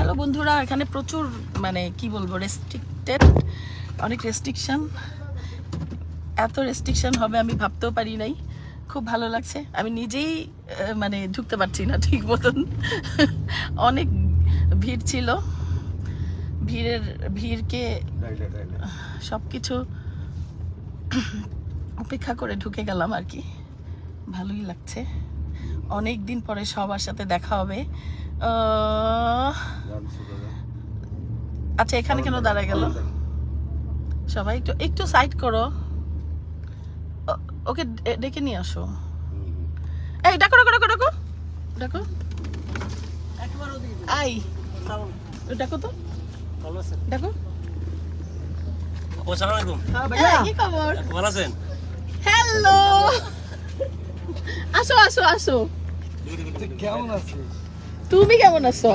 Hello বন্ধুরা, এখানে প্রচুর মানে কি বলবো রেস্ট্রিক্টেড, অনেক রেস্ট্রিকশন। এত রেস্ট্রিকশন হবে আমি ভাবতেও পারি নাই। খুব ভালো লাগছে, আমি নিজেই মানে ঢুকতে পারছি না ঠিক মতন। অনেক ভিড় ছিল, ভিড়কে সব কিছু অপেক্ষা করে ঢুকে গেলাম আর কি। ভালোই লাগছে, অনেক দিন পরে সবার সাথে দেখা হবে। আচ্ছা, এখানে কেন দাঁড়ায় গেল সবাই? একটু একটু সাইড করো, ওকে ডেকে নিয়ে আসো। এই ডাকো ডাকো ডাকো ডাকো ডাকো, আই ডাকো তো, ডাকো। কি খবর? হ্যালো, আসো আসো আসো। কেমন আছিস? তুমি কেমন আছো?